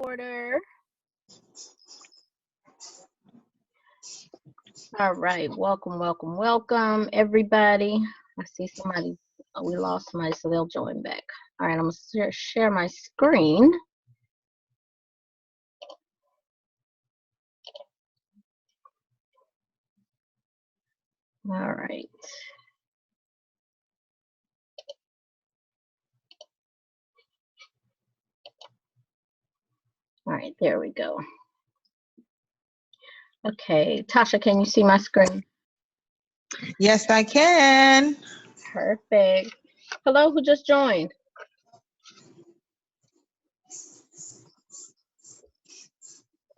Porter. All right, welcome, everybody. I see somebody, we lost somebody, so they'll join back. All right, I'm gonna share my screen. All right. All right, there we go. Okay, Tasha, can you see my screen? Yes, I can. Perfect. Hello, who just joined?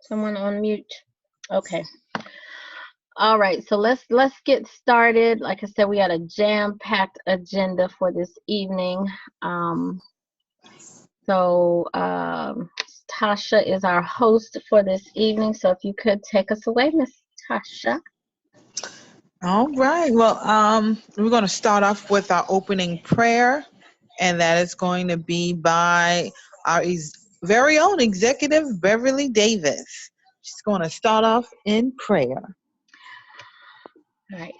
Someone on mute. Okay. All right, so let's get started. Like I said, we had a jam-packed agenda for this evening. Tasha is our host for this evening. So if you could take us away, Miss Tasha. All right. Well, we're going to start off with our opening prayer, and that is going to be by our very own executive, Beverly Davis. She's going to start off in prayer. All right.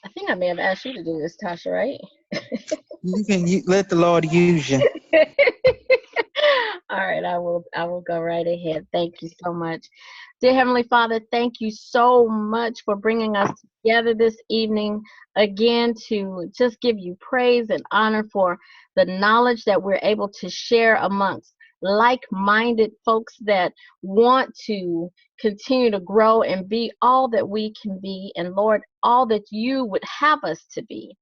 I think I may have asked you to do this, Tasha, right? You can let the Lord use you. All right, I will go right ahead. Thank you so much. Dear Heavenly Father, thank you so much for bringing us together this evening again to just give you praise and honor for the knowledge that we're able to share amongst like-minded folks that want to continue to grow and be all that we can be, and Lord, all that you would have us to be.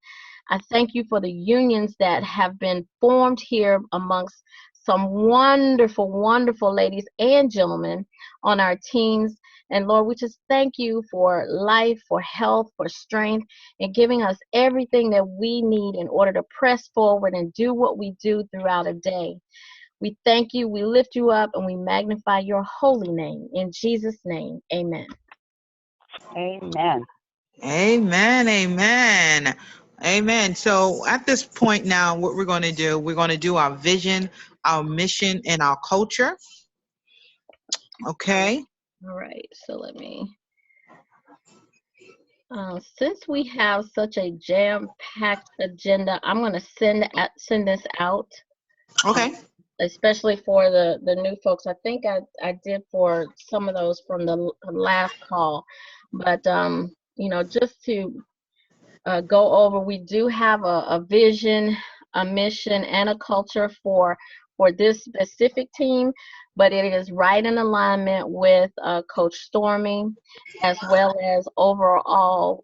I thank you for the unions that have been formed here amongst some wonderful, wonderful ladies and gentlemen on our teams. And Lord, we just thank you for life, for health, for strength, and giving us everything that we need in order to press forward and do what we do throughout a day. We thank you, we lift you up, and we magnify your holy name. In Jesus' name, amen. Amen. Amen. Amen. Amen. So at this point now, what we're going to do our vision, our mission, and our culture. Okay. All right. So let me, since we have such a jam-packed agenda, I'm going to send this out. Okay. Especially for the new folks. I think I did for some of those from the last call, but just to go over, we do have a vision, a mission, and a culture for this specific team, but it is right in alignment with Coach Stormy, as well as overall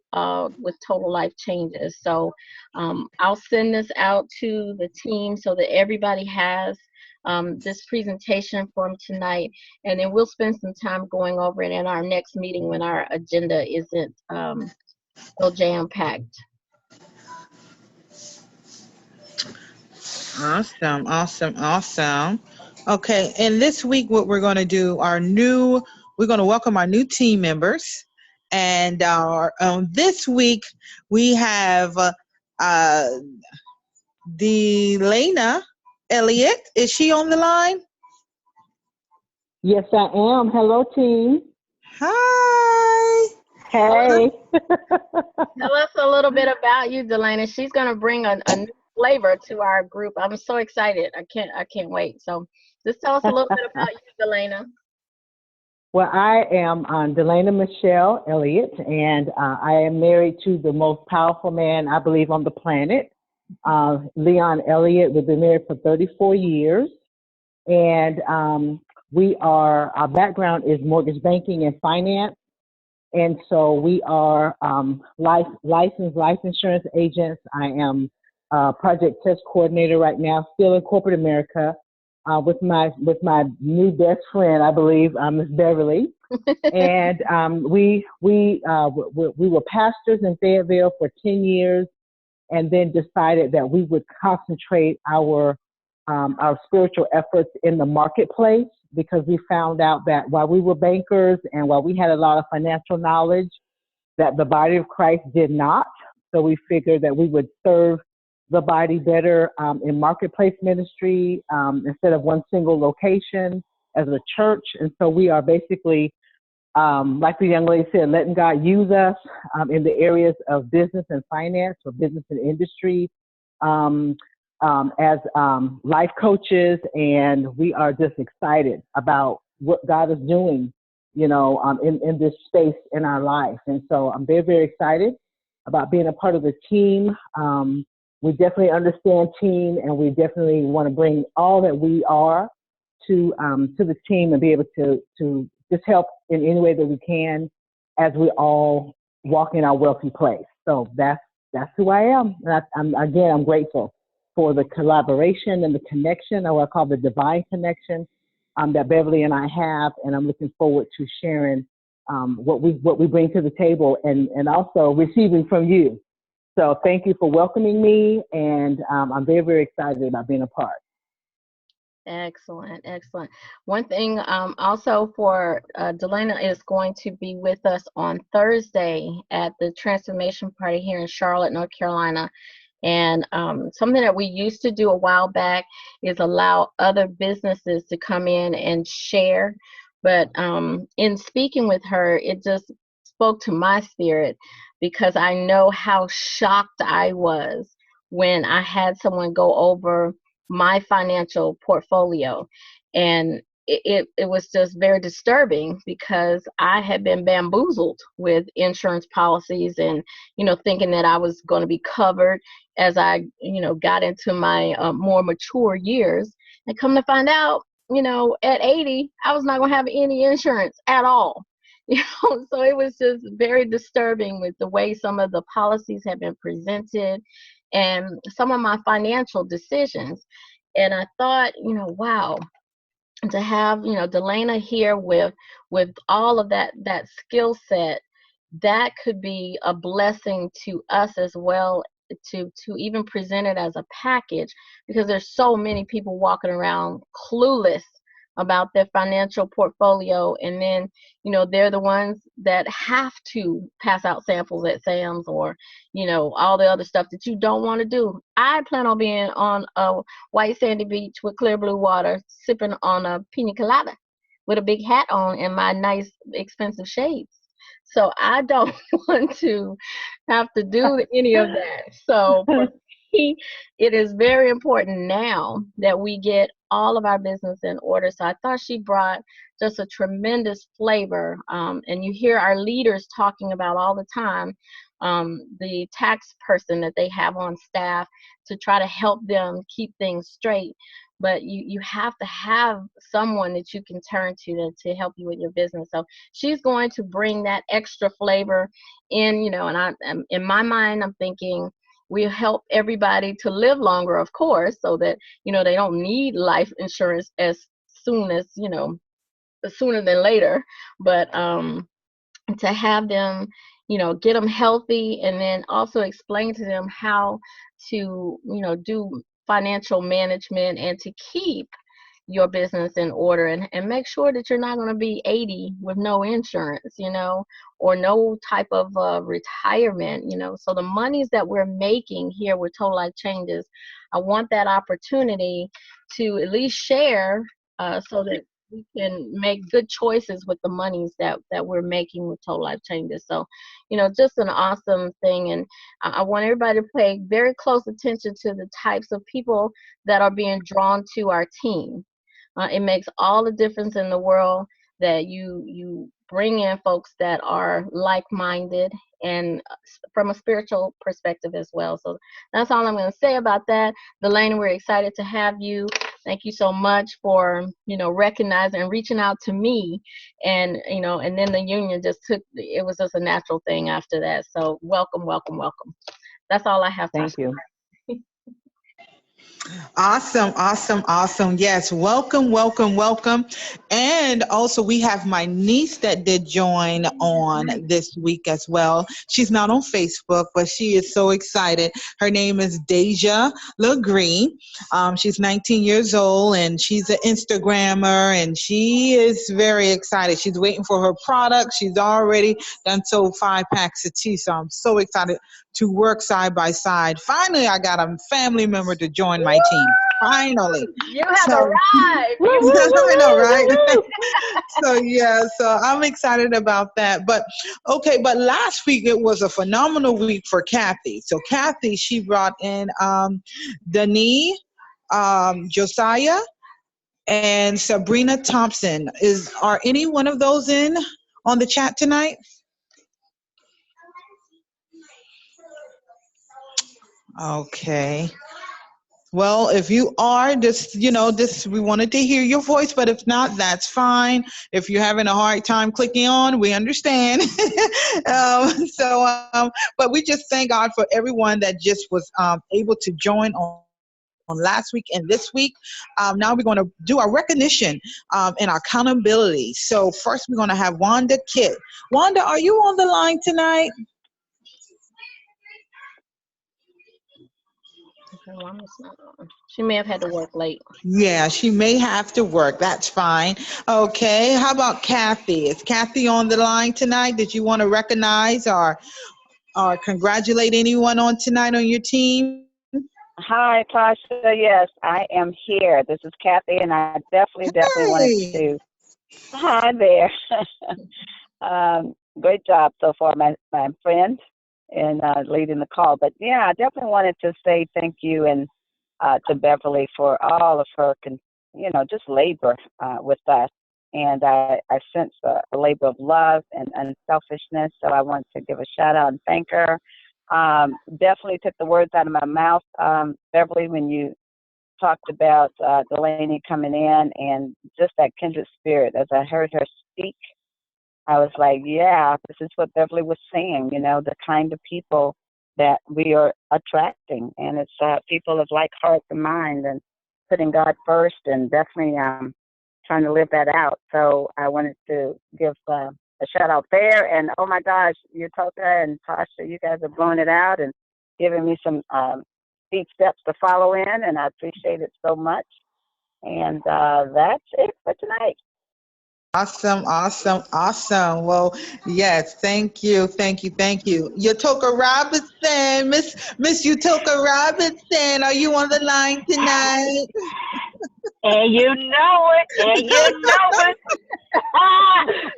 with Total Life Changes. So I'll send this out to the team so that everybody has this presentation from tonight, and then we'll spend some time going over it in our next meeting when our agenda isn't so jam-packed. Awesome. Okay, and this week what we're going to do, we're going to welcome our new team members, and this week we have Delana Elliott. Is she on the line? Yes, I am. Hello, team. Hi. Hey. Tell us a little bit about you, Delana. She's going to bring a new flavor to our group. I'm so excited. I can't wait. So just tell us a little bit about you, Delana. Well, I am Delana Michelle Elliott, and I am married to the most powerful man, I believe, on the planet, Leon Elliott. We've been married for 34 years, and our background is mortgage banking and finance. And so we are licensed life insurance agents. I am project test coordinator right now, still in corporate America, with my new best friend, I believe, Miss Beverly. And we were pastors in Fayetteville for 10 years, and then decided that we would concentrate our spiritual efforts in the marketplace, because we found out that while we were bankers and while we had a lot of financial knowledge, that the body of Christ did not. So we figured that we would serve the body better in marketplace ministry instead of one single location. as a church. And so we are basically, like the young lady said, letting God use us in the areas of business and finance, or business and industry, as life coaches. And we are just excited about what God is doing, in this space in our life. And so I'm very, very excited about being a part of the team. We definitely understand team, and we definitely want to bring all that we are to the team, and be able to just help in any way that we can as we all walk in our wealthy place. So that's who I am. And I'm grateful for the collaboration and the connection, or what I call the divine connection, that Beverly and I have. And I'm looking forward to sharing what we bring to the table, and also receiving from you. So thank you for welcoming me, and I'm very, very excited about being a part. Excellent, excellent. One thing also for Delana is going to be with us on Thursday at the Transformation Party here in Charlotte, North Carolina. And something that we used to do a while back is allow other businesses to come in and share. But in speaking with her, it just spoke to my spirit, because I know how shocked I was when I had someone go over my financial portfolio. And it was just very disturbing, because I had been bamboozled with insurance policies, and thinking that I was going to be covered as I got into my more mature years, and come to find out, at 80 I was not going to have any insurance at all. So it was just very disturbing with the way some of the policies have been presented, and some of my financial decisions. And I thought, wow, to have Delana here with all of that skill set, that could be a blessing to us as well, to even present it as a package, because there's so many people walking around clueless about their financial portfolio, and then they're the ones that have to pass out samples at Sam's, or all the other stuff that you don't want to do. I plan on being on a white sandy beach with clear blue water, sipping on a pina colada with a big hat on and my nice expensive shades. So I don't want to have to do any of that. So for me, it is very important now that we get all of our business in order. So I thought she brought just a tremendous flavor. And you hear our leaders talking about all the time, the tax person that they have on staff to try to help them keep things straight. But you have to have someone that you can turn to help you with your business. So she's going to bring that extra flavor in, and in my mind, I'm thinking we'll help everybody to live longer, of course, so that, they don't need life insurance as soon as, sooner than later. But to have them, get them healthy, and then also explain to them how to, do financial management, and to keep your business in order, and make sure that you're not going to be 80 with no insurance, or no type of retirement, So the monies that we're making here with Total Life Changes, I want that opportunity to at least share, so that we can make good choices with the monies that we're making with Total Life Changes. So, just an awesome thing. And I want everybody to pay very close attention to the types of people that are being drawn to our team. It makes all the difference in the world that you bring in folks that are like-minded, and from a spiritual perspective as well. So that's all I'm going to say about that. Delana, we're excited to have you. Thank you so much for, recognizing and reaching out to me. And, and then the union it was just a natural thing after that. So welcome, welcome, welcome. That's all I have. Thank you. Awesome, awesome, awesome. Yes, welcome, welcome, welcome. And also we have my niece that did join on this week as well. She's not on Facebook, but she is so excited. Her name is Deja LeGree. She's 19 years old, and she's an Instagrammer, and she is very excited. She's waiting for her product. She's already done sold 5 packs of tea, so I'm so excited to work side by side. Finally, I got a family member to join my team. finally. You have So arrived. Woo, You woo, woo, I know, woo, right? woo, woo. So yeah, so I'm excited about that. But okay, but last week it was a phenomenal week for Kathy. So Kathy, she brought in Dani, Josiah, and Sabrina Thompson. Are any one of those in on the chat tonight? Okay. Well, if you are, just we wanted to hear your voice, but if not, that's fine. If you're having a hard time clicking on, we understand. But we just thank God for everyone that just was able to join on last week and this week. Now we're going to do our recognition and our accountability. So first, we're going to have Wanda Kitt. Wanda, are you on the line tonight? She may have had to work late. Yeah, she may have to work. That's fine. Okay. How about Kathy? Is Kathy on the line tonight? Did you want to recognize or congratulate anyone on tonight on your team? Hi, Tasha. Yes, I am here. This is Kathy, and I definitely wanted Hey. to. Hi there. Great job so far, my friend, in leading the call. But yeah, I definitely wanted to say thank you and to Beverly for all of her, just labor with us. And I sense a labor of love and unselfishness. So I want to give a shout out and thank her. Definitely took the words out of my mouth, Beverly, when you talked about Delaney coming in and just that kindred spirit. As I heard her speak, I was like, yeah, this is what Beverly was saying, the kind of people that we are attracting. And it's people of like heart and mind and putting God first and definitely trying to live that out. So I wanted to give a shout out there. And oh my gosh, Utoka and Tasha, you guys are blowing it out and giving me some deep steps to follow in. And I appreciate it so much. And that's it for tonight. Awesome, awesome, awesome. Well, yes, thank you, thank you, thank you. Utoka Robinson, Miss Utoka Robinson, are you on the line tonight? And you know it. And you know it.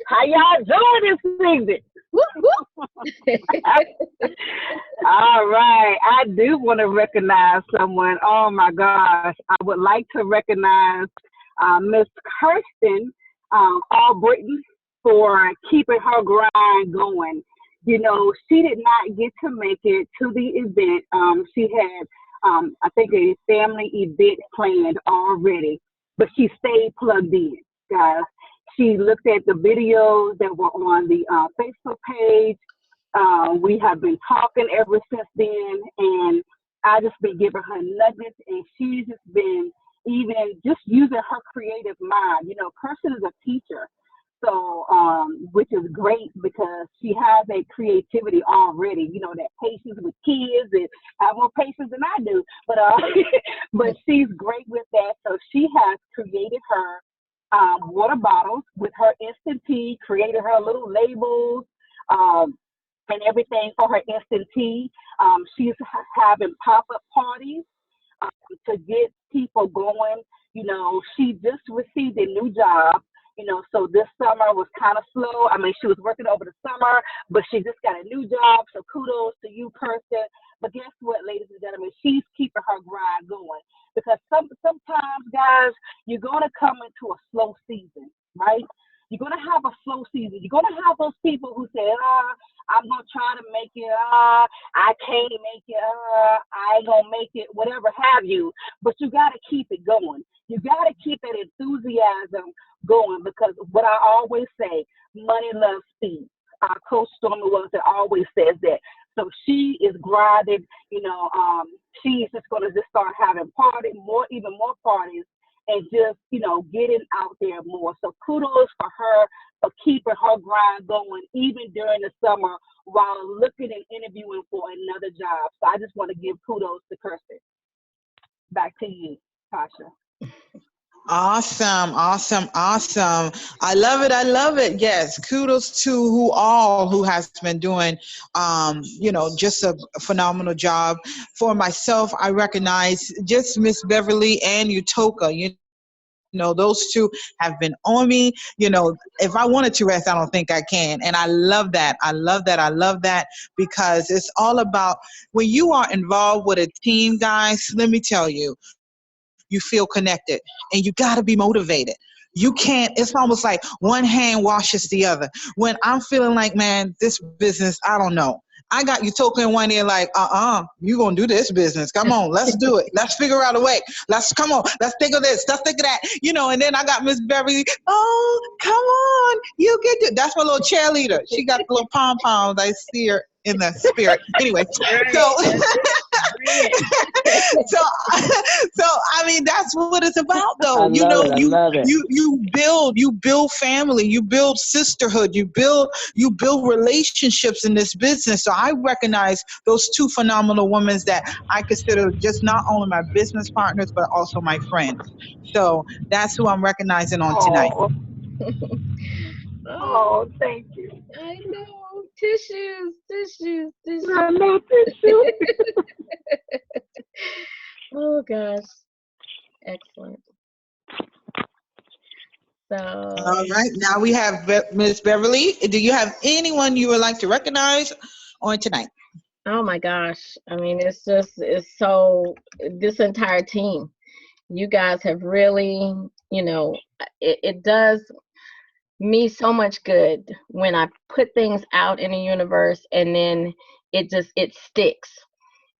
How y'all doing this evening? Whoop, whoop. All right. I do want to recognize someone. Oh my gosh. I would like to recognize Miss Kirsten Albritton for keeping her grind going. She did not get to make it to the event. She had, I think, a family event planned already, but she stayed plugged in, guys. She looked at the videos that were on the Facebook page. We have been talking ever since then, and I just been giving her nuggets, and she's just been even just using her creative mind. Kirsten is a teacher, so which is great because she has a creativity already. That patience with kids and have more patience than I do, but but she's great with that. So she has created her water bottles with her instant tea, created her little labels. And everything for her instant tea. She's having pop-up parties to get people going. She just received a new job. So this summer was kind of slow. I mean, she was working over the summer, but she just got a new job. So kudos to you, Kirsten. But guess what, ladies and gentlemen? She's keeping her grind going because sometimes, guys, you're going to come into a slow season, right? You're going to have a slow season. You're going to have those people who say, I'm going to try to make it. I can't make it. I ain't going to make it, whatever have you. But you got to keep it going. You got to keep that enthusiasm going because what I always say, money loves speed. Our coach Stormy Wilson always says that. So she is grinding, she's just going to just start having even more parties and just, getting out there more. So kudos for her for keeping her grind going even during the summer while looking and interviewing for another job. So I just want to give kudos to Kirsten. Back to you, Tasha. Awesome, awesome, awesome. I love it. I love it. Yes. Kudos to who has been doing, just a phenomenal job. For myself, I recognize just Miss Beverly and Utoka. Those two have been on me. If I wanted to rest, I don't think I can. And I love that. I love that. I love that because it's all about when you are involved with a team, guys, let me tell you, you feel connected and you got to be motivated. You can't, it's almost like one hand washes the other. When I'm feeling like, man, this business, I don't know. I got you talking in one ear like, you gonna do this business. Come on, let's do it. Let's figure out a way. Come on, let's think of this, let's think of that. And then I got Miss Beverly, oh, come on, you get it. That's my little cheerleader. She got the little pom-poms. I see her in the spirit. Anyway, so so I mean that's what it's about though. I love it. You build family, you build sisterhood, you build relationships in this business. So I recognize those two phenomenal women that I consider just not only my business partners but also my friends. So that's who I'm recognizing on tonight. Oh, thank you. I know. Tissues. I love tissue. Oh gosh. Excellent. So All right, now we have Miss Beverly. Do you have anyone you would like to recognize on tonight? oh my gosh. I mean, it's so this entire team. You guys have really, it does me so much good when I put things out in the universe and then it sticks.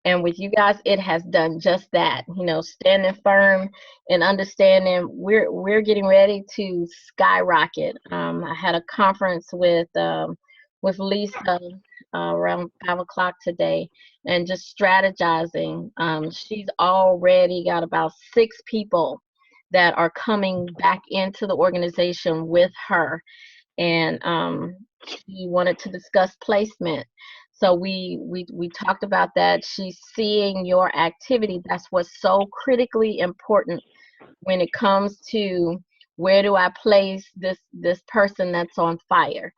And with you guys, it has done just that. Standing firm and understanding we're getting ready to skyrocket. I had a conference with Lisa around 5 o'clock today, and just strategizing. She's already got about 6 people that are coming back into the organization with her, and she wanted to discuss placement. So we talked about that. She's seeing your activity. That's what's so critically important when it comes to where do I place this person that's on fire.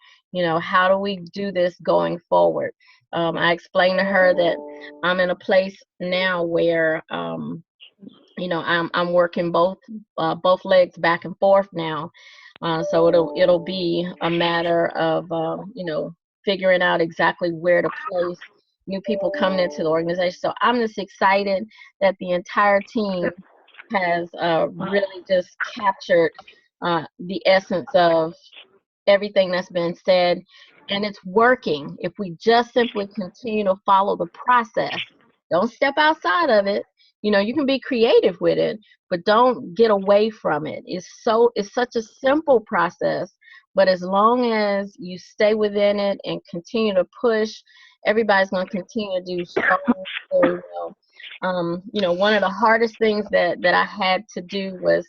How do we do this going forward? I explained to her that I'm in a place now where I'm working both legs back and forth now. So it'll be a matter of figuring out exactly where to place new people coming into the organization. So I'm just excited that the entire team has really just captured the essence of everything that's been said, and it's working. If we just simply continue to follow the process, don't step outside of it. You can be creative with it, but don't get away from it. It's such a simple process, but as long as you stay within it and continue to push, everybody's going to continue to do so very well. One of the hardest things that I had to do was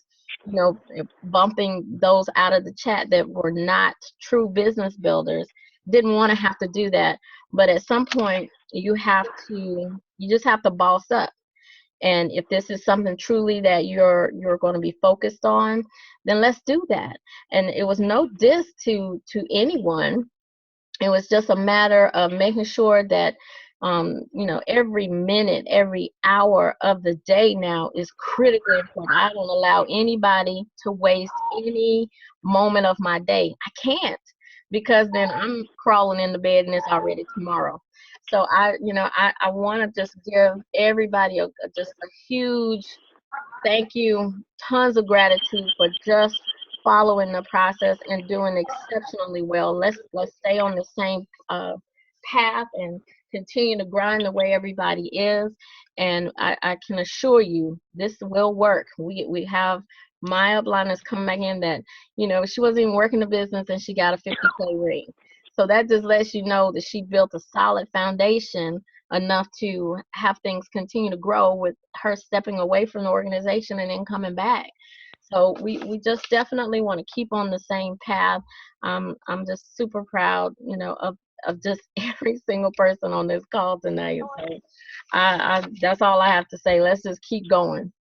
bumping those out of the chat that were not true business builders. Didn't want to have to do that, but at some point you just have to boss up. And if this is something truly that you're going to be focused on, then let's do that. And it was no diss to anyone. It was just a matter of making sure that every minute, every hour of the day now is critically important. I don't allow anybody to waste any moment of my day. I can't, because then I'm crawling in the bed and it's already tomorrow. So I want to just give everybody just a huge thank you, tons of gratitude for just following the process and doing exceptionally well. Let's stay on the same path and continue to grind the way everybody is. And I can assure you this will work. We have Maya Blanes coming back in that, she wasn't even working the business and she got a 50K ring. So that just lets you know that she built a solid foundation enough to have things continue to grow with her stepping away from the organization and then coming back. So we just definitely want to keep on the same path. I'm just super proud, of just every single person on this call tonight. So I that's all I have to say. Let's just keep going.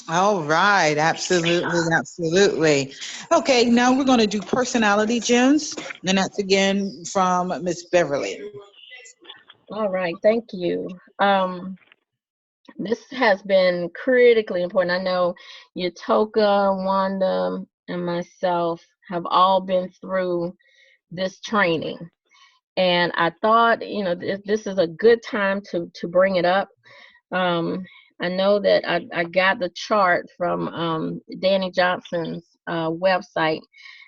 All right, absolutely, absolutely. Okay, now we're going to do personality gems, and that's again from Miss Beverly. All right, thank you. This has been critically important. I know Yatoka, Wanda, and myself have all been through this training. And I thought, this is a good time to bring it up. I know that I got the chart from Danny Johnson's website,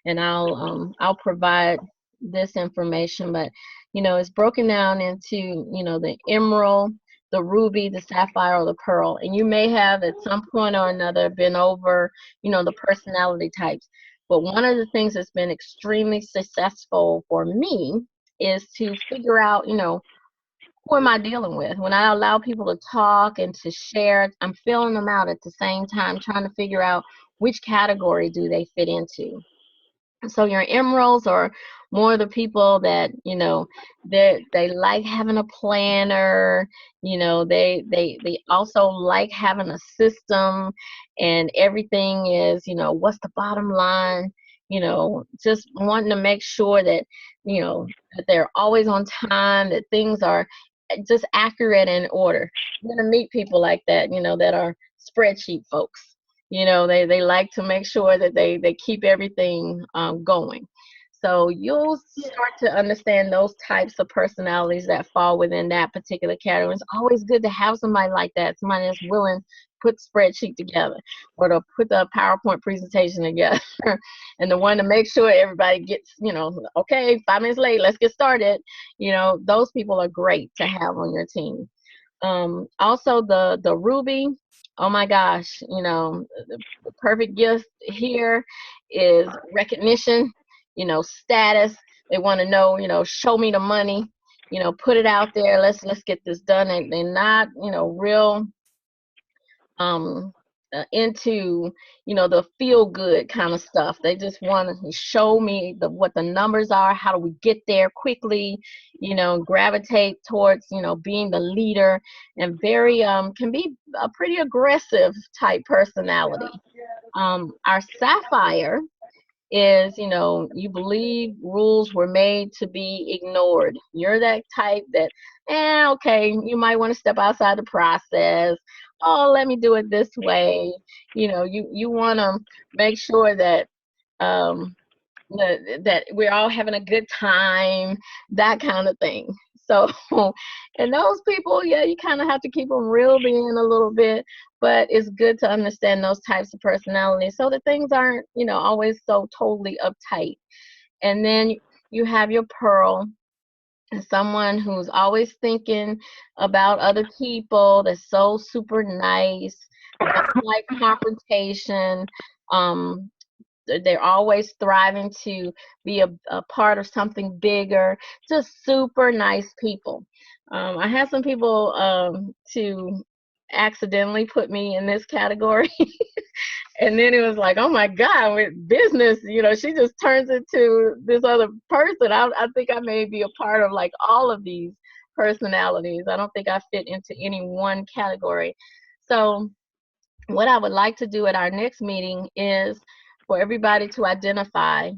and I'll provide this information. But it's broken down into the emerald, the ruby, the sapphire, or the pearl. And you may have at some point or another been over the personality types. But one of the things that's been extremely successful for me is to figure out, who am I dealing with? When I allow people to talk and to share, I'm filling them out at the same time, trying to figure out which category do they fit into. So your emeralds are more the people that they like having a planner. They also like having a system, and everything is what's the bottom line. Just wanting to make sure that that they're always on time, that things are just accurate and in order. You're gonna meet people like that, that are spreadsheet folks. They like to make sure that they keep everything going. So you'll start to understand those types of personalities that fall within that particular category. It's always good to have somebody like that, somebody that's willing to put the spreadsheet together or to put the PowerPoint presentation together and the one to make sure everybody gets, okay, 5 minutes late, let's get started. Those people are great to have on your team. Also the Ruby, oh my gosh, the perfect gift here is recognition, status. They want to know, show me the money, put it out there. Let's get this done. And they're not, real um into the feel good kind of stuff. They just want to show me what the numbers are, how do we get there quickly, gravitate towards being the leader, and very can be a pretty aggressive type personality. Our sapphire is, you believe rules were made to be ignored. You're that type that, okay, you might want to step outside the process. Oh, let me do it this way. You want to make sure that um, that we're all having a good time, that kind of thing. So, and those people, yeah, you kind of have to keep them reeled in a little bit, but it's good to understand those types of personalities so that things aren't, always so totally uptight. And then you have your pearl, someone who's always thinking about other people, that's so super nice, don't like confrontation. Um, they're always thriving to be a part of something bigger, just super nice people. I had some people to accidentally put me in this category. And then it was like, oh my God, with business, she just turns into this other person. I think I may be a part of like all of these personalities. I don't think I fit into any one category. So what I would like to do at our next meeting is for everybody to identify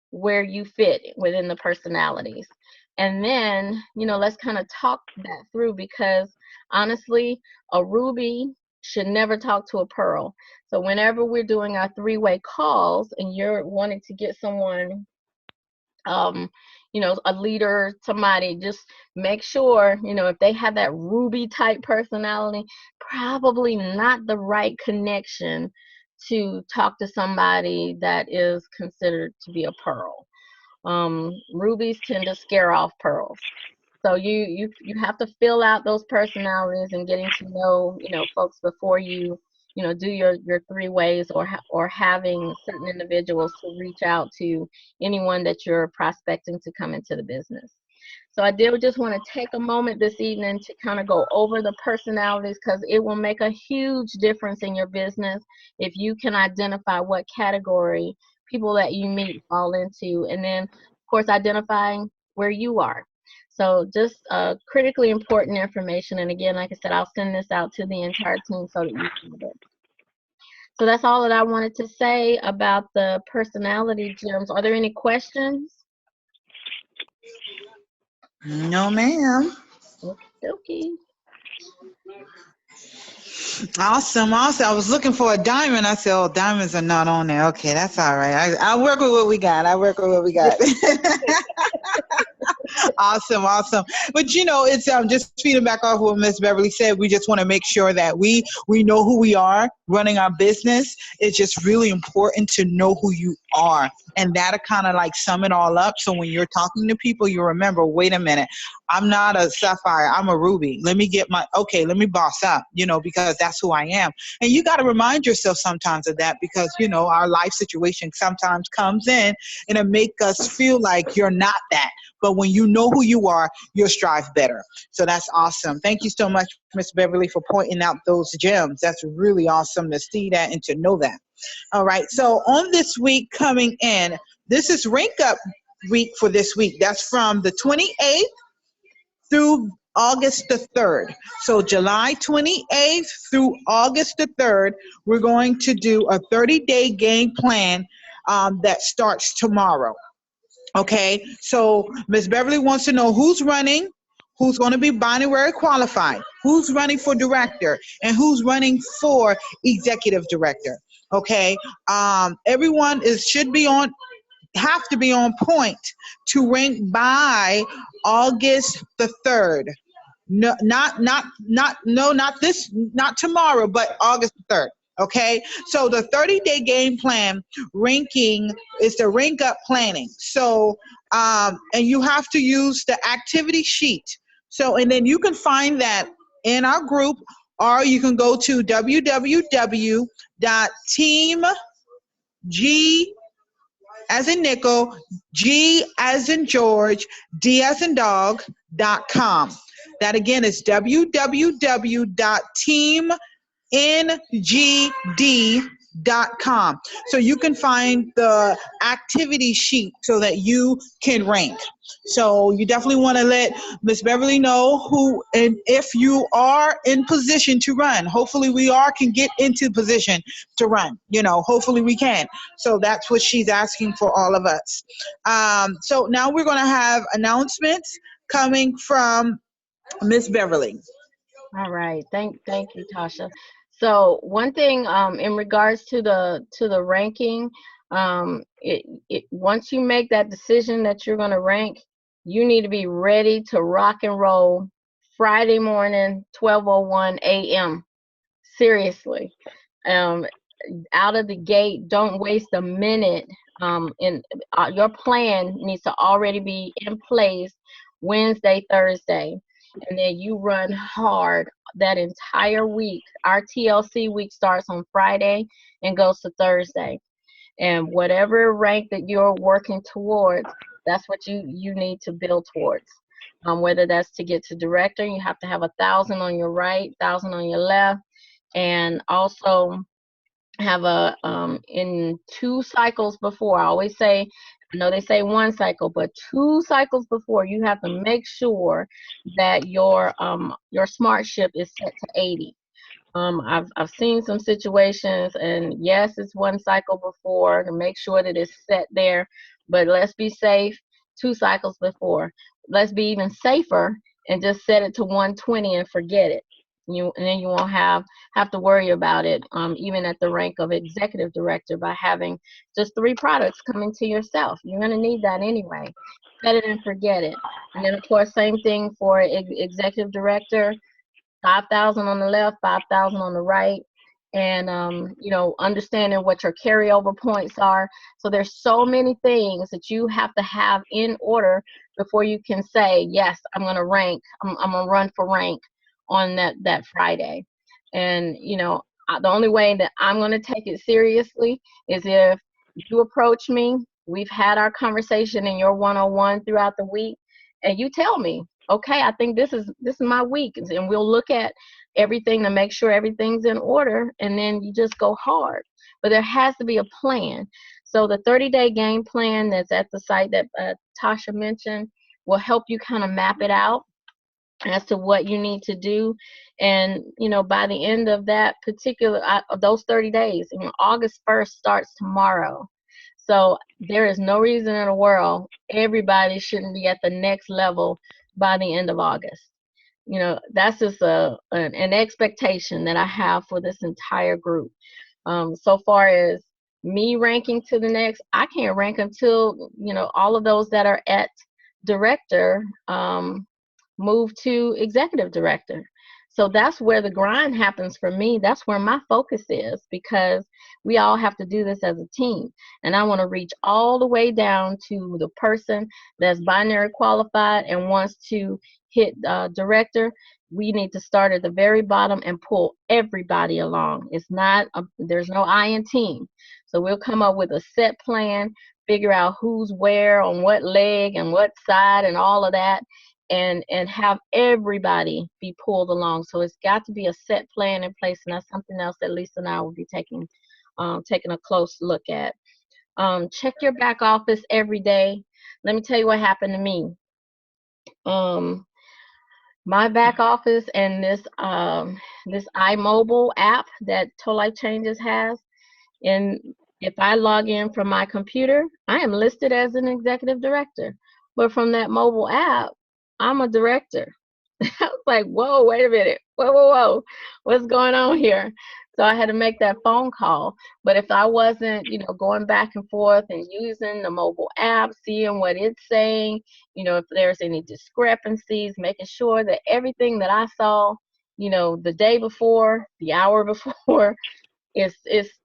where you fit within the personalities. And then, let's kind of talk that through, because honestly, a ruby should never talk to a pearl. So whenever we're doing our three-way calls and you're wanting to get someone a leader, somebody, just make sure, if they have that ruby type personality, probably not the right connection to talk to somebody that is considered to be a pearl. Rubies tend to scare off pearls. So you have to fill out those personalities and getting to know, folks before you, do your three ways, or having certain individuals to reach out to anyone that you're prospecting to come into the business. So I did just want to take a moment this evening to kind of go over the personalities, because it will make a huge difference in your business if you can identify what category people that you meet fall into, and then, of course, identifying where you are. So just critically important information. And again, like I said, I'll send this out to the entire team so that you can get it. So that's all that I wanted to say about the personality gyms. Are there any questions? No, ma'am. Okay. Awesome, awesome. I was looking for a diamond. I said, oh, diamonds are not on there. Okay, that's all right. I'll work with what we got. Awesome, awesome. But it's just feeding back off what Miss Beverly said. We just want to make sure that we know who we are running our business. It's just really important to know who you are. And that'll kind of like sum it all up. So when you're talking to people, you remember, wait a minute, I'm not a sapphire, I'm a ruby. Let me boss up, because that's who I am. And you got to remind yourself sometimes of that because, our life situation sometimes comes in and it makes us feel like you're not that. But when you know who you are, you'll strive better. So that's awesome. Thank you so much, Miss Beverly, for pointing out those gems. That's really awesome to see that and to know that. All right. So on this week coming in, this is Rank Up week for this week. That's from the 28th through August the 3rd. So July 28th through August the 3rd, we're going to do a 30-day game plan that starts tomorrow. Okay, so Ms. Beverly wants to know who's running, who's going to be binary qualified, who's running for director, and who's running for executive director. Okay, everyone have to be on point to rank by August the 3rd. No, not tomorrow, but August 3rd. Okay, so the 30-day game plan ranking is the rank up planning. So, and you have to use the activity sheet. So, and then you can find that in our group, or you can go to www.teamg as in nickel, G as in George, D as in dog.com. That again is www.teamngd.com. So you can find the activity sheet so that you can rank. So you definitely want to let Miss Beverly know who and if you are in position to run. Hopefully we can get into position to run. Hopefully we can. So that's what she's asking for all of us. So now we're going to have announcements coming from Miss Beverly. All right. Thank you, Tasha. So one thing in regards to the ranking, once you make that decision that you're going to rank, you need to be ready to rock and roll Friday morning, 12:01 a.m. Seriously. Out of the gate, don't waste a minute. Your plan needs to already be in place Wednesday, Thursday, and then you run hard that entire week. Our TLC week starts on Friday and goes to Thursday. And whatever rank that you're working towards, that's what you need to build towards. Whether that's to get to director, you have to have 1,000 on your right, 1,000 on your left, and also have in 2 cycles before. I always say, I know they say 1 cycle, but 2 cycles before, you have to make sure that your smart ship is set to 80. I've seen some situations, and yes, it's 1 cycle before to make sure that it's set there, but let's be safe, 2 cycles before. Let's be even safer and just set it to 120 and forget it. And then you won't have to worry about it, even at the rank of executive director, by having just 3 products coming to yourself. You're going to need that anyway. Set it and forget it. And then, of course, same thing for executive director, 5,000 on the left, 5,000 on the right, and understanding what your carryover points are. So there's so many things that you have to have in order before you can say, yes, I'm going to rank. I'm going to run for rank on that Friday. And the only way that I'm going to take it seriously is if you approach me, we've had our conversation in your one-on-one throughout the week, and you tell me, okay, I think this is my week, and we'll look at everything to make sure everything's in order, and then you just go hard. But there has to be a plan. So the 30-day game plan that's at the site that Tasha mentioned will help you kind of map it out. as to what you need to do. And, by the end of that particular, those 30 days, August 1st starts tomorrow. So there is no reason in the world everybody shouldn't be at the next level by the end of August. That's just an expectation that I have for this entire group. So far as me ranking to the next, I can't rank until, all of those that are at director move to executive director. So that's where the grind happens for me. That's where my focus is, because we all have to do this as a team. And I want to reach all the way down to the person that's binary qualified and wants to hit director. We need to start at the very bottom and pull everybody along. There's no I in team. So we'll come up with a set plan, figure out who's where on what leg and what side and all of that, and have everybody be pulled along. So it's got to be a set plan in place, and that's something else that Lisa and I will be taking a close look at. Check your back office every day. Let me tell you what happened to me. My back office and this iMobile app that Total Life Changes has, and if I log in from my computer, I am listed as an executive director. But from that mobile app, I'm a director. I was like, whoa, wait a minute. Whoa. What's going on here? So I had to make that phone call. But if I wasn't, going back and forth and using the mobile app, seeing what it's saying, if there's any discrepancies, making sure that everything that I saw, the day before, the hour before, is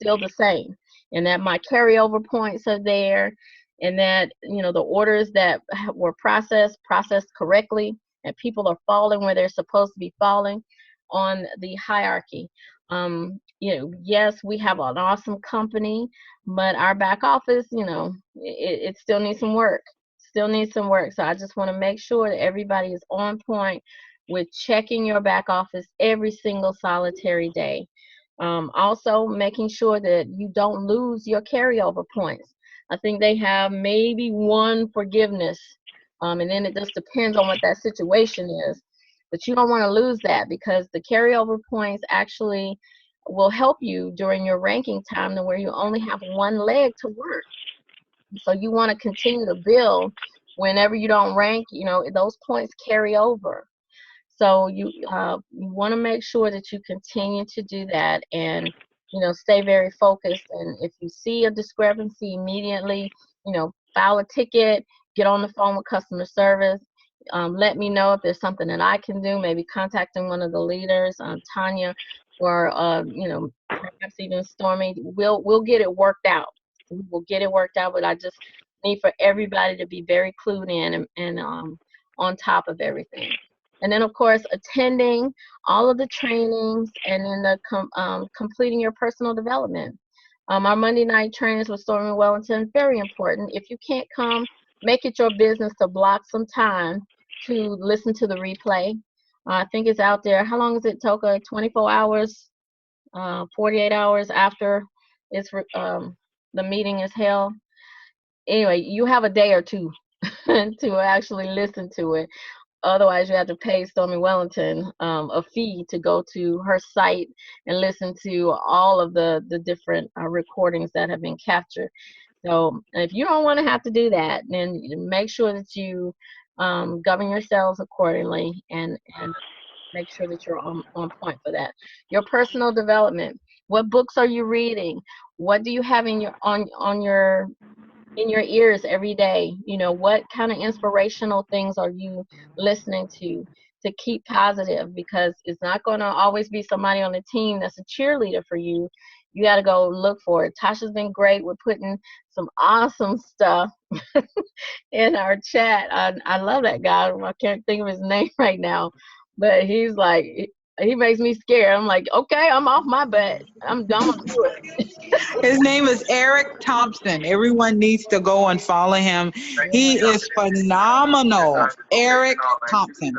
still the same, and that my carryover points are there, and that the orders that were processed correctly, and people are falling where they're supposed to be falling on the hierarchy. Yes, we have an awesome company, but our back office, it still needs some work. So I just want to make sure that everybody is on point with checking your back office every single solitary day. Also, making sure that you don't lose your carryover points. I think they have maybe one forgiveness, and then it just depends on what that situation is. But you don't want to lose that, because the carryover points actually will help you during your ranking time, to where you only have one leg to work. So you want to continue to build. Whenever you don't rank, those points carry over. So you want to make sure that you continue to do that, and stay very focused. And if you see a discrepancy, immediately file a ticket, get on the phone with customer service. Let me know if there's something that I can do. Maybe contacting one of the leaders, Tanya, or perhaps even Stormy. We'll get it worked out. We will get it worked out. But I just need for everybody to be very clued in and on top of everything. And then, of course, attending all of the trainings, and then completing your personal development. Our Monday night trainings with Stormy Wellington, very important. If you can't come, make it your business to block some time to listen to the replay. I think it's out there. How long does it take? 24 hours, 48 hours after the meeting is held. Anyway, you have a day or two to actually listen to it. Otherwise, you have to pay Stormy Wellington a fee to go to her site and listen to all of the different recordings that have been captured. So if you don't want to have to do that, then make sure that you govern yourselves accordingly, and make sure that you're on point for that. Your personal development. What books are you reading? What do you have in your ears every day? What kind of inspirational things are you listening to keep positive? Because it's not going to always be somebody on the team that's a cheerleader for you. You got to go look for it. Tasha's been great with putting some awesome stuff in our chat. I love that guy. I can't think of his name right now, but he's like, he makes me scared. I'm like, okay, I'm off my butt. I'm gonna do it. His name is Eric Thompson. Everyone needs to go and follow him. He is phenomenal. Eric Thompson.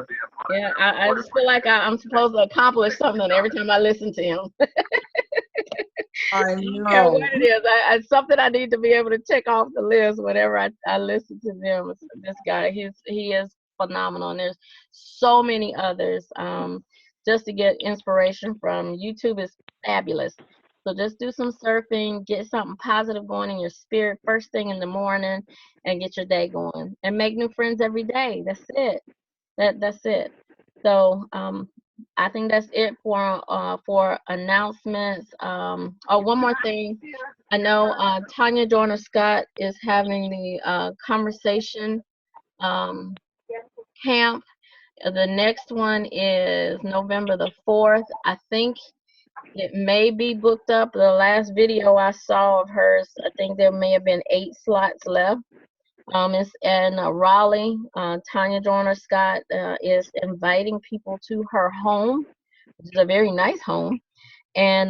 Yeah, I just feel like I'm supposed to accomplish something every time I listen to him. I And know. what it is, it's something I need to be able to check off the list whenever I listen to them. This guy, he is phenomenal. And there's so many others. Just to get inspiration from, YouTube is fabulous. So just do some surfing, get something positive going in your spirit first thing in the morning, and get your day going. And make new friends every day. That's it. That's it. So I think that's it for announcements. Oh, one more thing. I know Tanya Joyner Scott is having the conversation camp. The next one is November the 4th. I think it may be booked up. The last video I saw of hers, I think there may have been 8 slots left. It's in Raleigh. Tanya Joyner Scott is inviting people to her home, which is a very nice home. And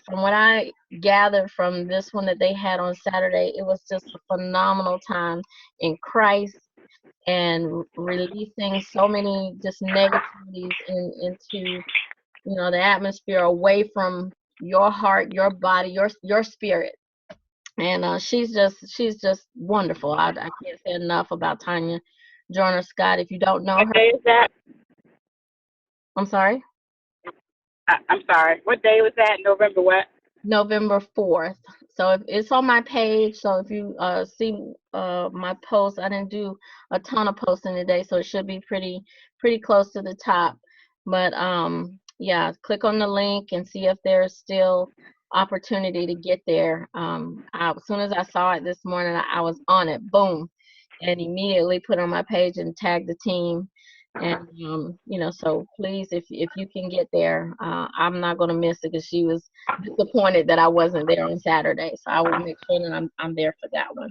from what I gathered from this one that they had on Saturday, it was just a phenomenal time in Christ, and releasing so many just negativities into the atmosphere, away from your heart, your body, your spirit. And she's just wonderful. I can't say enough about Tanya Joyner Scott. If you don't know her, what day is that? I'm sorry. I'm sorry. What day was that? November what? November 4th. So it's on my page. So if you see my post, I didn't do a ton of posting today, so it should be pretty close to the top. But yeah, click on the link and see if there's still opportunity to get there. As soon as I saw it this morning, I was on it, boom, and immediately put on my page and tagged the team. And so please, if you can get there, I'm not going to miss it, because she was disappointed that I wasn't there on Saturday. So I will make sure that I'm there for that one.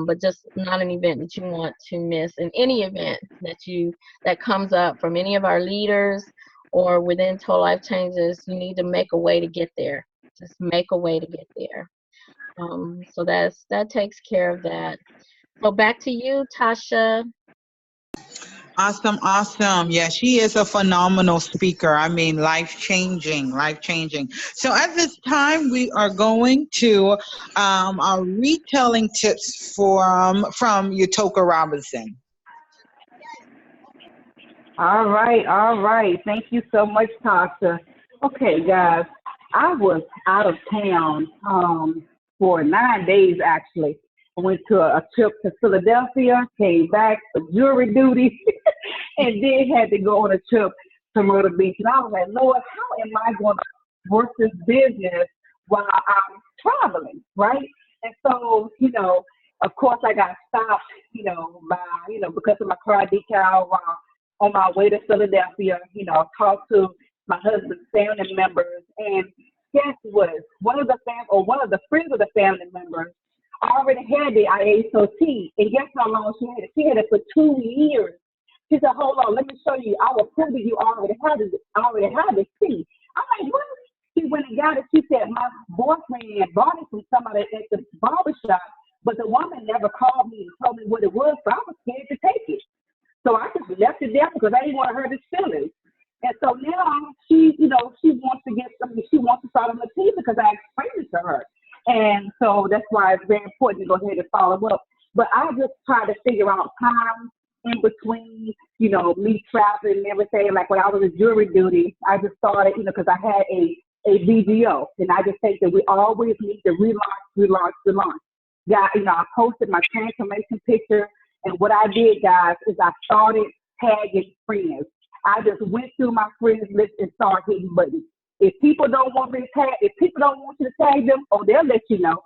But just not an event that you want to miss. And any event that comes up from any of our leaders or within Total Life Changes, you need to make a way to get there. Just make a way to get there. So that takes care of that. So back to you, Tasha. Awesome. Yeah, she is a phenomenal speaker. I mean, life-changing. So at this time, we are going to our retelling tips from Yatoka Robinson. All right. Thank you so much, Tasha. Okay, guys, I was out of town for 9 days, actually. I went to a trip to Philadelphia, came back for jury duty, and then had to go on a trip to Myrtle Beach. And I was like, Lord, how am I going to work this business while I'm traveling, right? And so, of course, I got stopped, because of my car decal on my way to Philadelphia. Talked to my husband's family members, and guess what? One of the friends of the family members already had the IASOT, and guess how long she had it? She had it for 2 years. She said, "Hold on, let me show you. I will prove that you already have the C." I'm like, "What?" She went and got it. She said, "My boyfriend bought it from somebody at the barbershop, but the woman never called me and told me what it was, so I was scared to take it. So I just left it there because I didn't want to hurt his feelings." And so now she wants to get something. She wants to start on the team because I explained it to her. And so that's why it's very important to go ahead and follow up. But I just try to figure out time in between, me traveling and everything. Like when I was in jury duty, I just started, because I had a VGO. And I just think that we always need to relaunch. Yeah, I posted my transformation picture. And what I did, guys, is I started tagging friends. I just went through my friends list and started hitting buttons. If people don't want you to tag them, they'll let you know.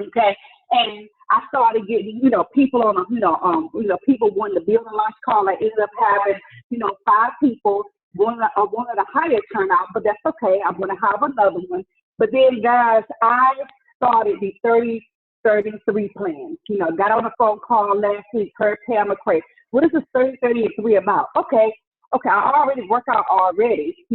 Okay. And I started getting, people on people wanting to build a launch call. I ended up having, 5 people, one at a higher turnout, but that's okay. I'm going to have another one. But then, guys, I started the 30-33 plan. Got on a phone call last week, heard Pam McCray. What is this 30-33 about? Okay, I already work out already,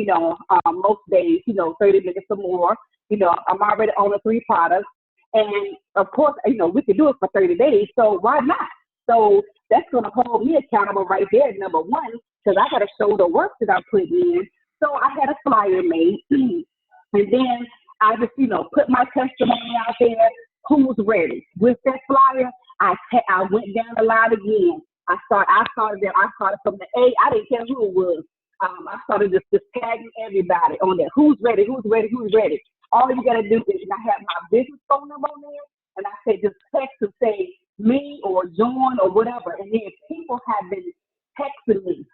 most days, 30 minutes or more. I'm already on the 3 products. And of course, we can do it for 30 days, so why not? So that's going to hold me accountable right there, number one, because I got to show the work that I'm putting in. So I had a flyer made, and then I just, put my testimony out there. Who's ready? With that flyer, I went down the line again. I started there. I started from the A. I didn't care who it was. I started just tagging everybody on there. Who's ready? Who's ready? Who's ready? All you gotta do is, and I have my business phone number on there, and I say just text and say me or join or whatever. And then people have been texting me,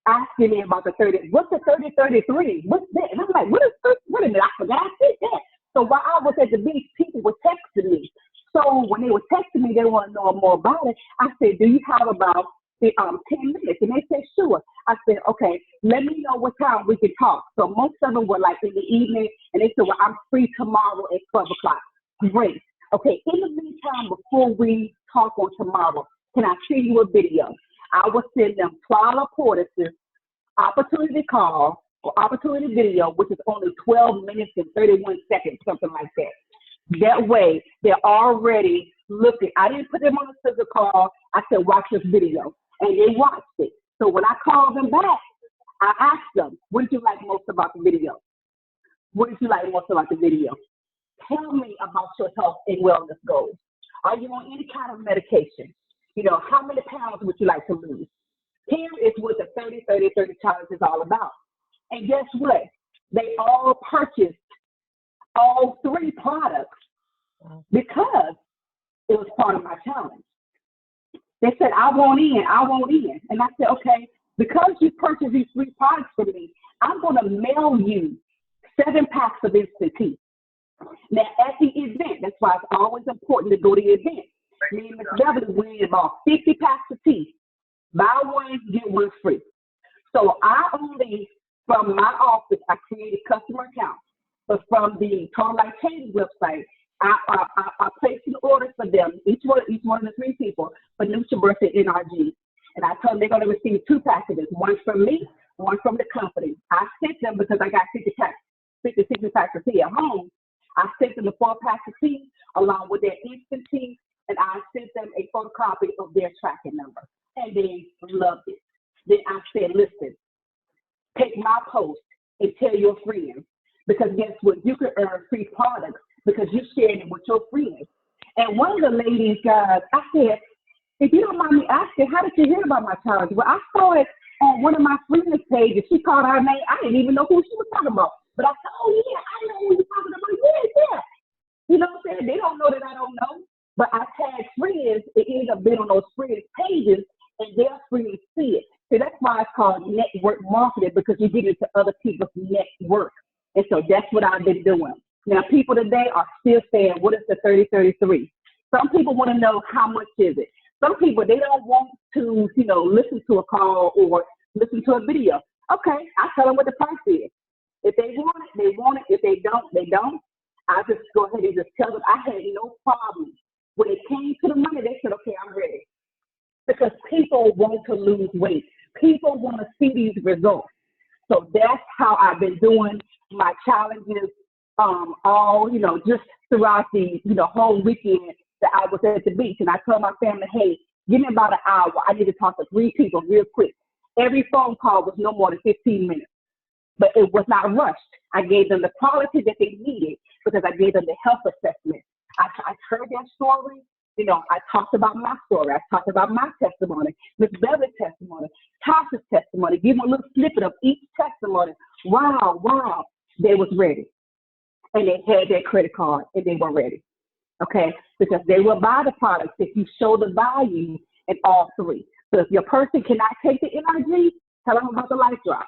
asking me about the 30. What's the 3033? What's that? And I'm like, what is 30? Wait a minute, I forgot I said that. So while I was at the beach, people were texting me. So when they were texting me, they want to know more about it. I said, do you have about 10 minutes? And they said, sure. I said, okay, let me know what time we can talk. So most of them were like in the evening, and they said, well, I'm free tomorrow at 12 o'clock. Great. Okay, in the meantime, before we talk on tomorrow, can I send you a video? I will send them Twala Portis's opportunity call or opportunity video, which is only 12 minutes and 31 seconds, something like that. That way, they're already looking. I didn't put them on a scissor call. I said, watch this video. And they watched it. So when I called them back, I asked them, what did you like most about the video? What did you like most about the video? Tell me about your health and wellness goals. Are you on any kind of medication? You know, how many pounds would you like to lose? Here is what the 30-30-30 challenge is all about. And guess what? They all purchased all 3 products because it was part of my challenge. They said, I want in. And I said, okay, because you purchased these 3 products from me, I'm going to mail you 7 packs of Instant Tea. Now, at the event, that's why it's always important to go to the event. Me and Ms. Beverly win about 50 packs of tea. Buy one, get one free. So I only, from my office, I created customer accounts. But from the Total Life Change website, I placed an order for them, each one of the 3 people, for NutriBurst and NRG. And I told them they're going to receive 2 packages, one from me, one from the company. I sent them because I got 60 packs of tea at home. I sent them the 4 packs of tea along with their instant tea, and I sent them a photocopy of their tracking number. And they loved it. Then I said, listen, take my post and tell your friends. Because guess what? You can earn free products because you shared it with your friends. And one of the ladies, guys, I said, if you don't mind me asking, how did you hear about my challenge? Well, I saw it on one of my friends' pages. She called our name. I didn't even know who she was talking about. But I said, oh, yeah, I know who you're talking about. Yeah. You know what I'm saying? They don't know that I don't know. But I tagged friends. It ended up being on those friends' pages, and their friends see it. So that's why it's called network marketing, because you get into other people's network. And so that's what I've been doing. Now, people today are still saying, what is the 30-33? Some people want to know how much is it. Some people, they don't want to, listen to a call or listen to a video. Okay, I tell them what the price is. If they want it, they want it. If they don't, they don't. I just go ahead and just tell them I had no problem. When it came to the money, they said, okay, I'm ready. Because people want to lose weight. People want to see these results. So that's how I've been doing my challenges all, just throughout the, whole weekend that I was at the beach. And I told my family, hey, give me about an hour. I need to talk to 3 people real quick. Every phone call was no more than 15 minutes. But it was not rushed. I gave them the quality that they needed because I gave them the health assessment. I heard their story. I talked about my story. I talked about my testimony, Miss Beverly's testimony, Tasha's testimony, give them a little snippet of each testimony. Wow, they was ready. And they had their credit card and they were ready, okay? Because they will buy the products if you show the value in all 3. So if your person cannot take the NRG, tell them about the Life Drop,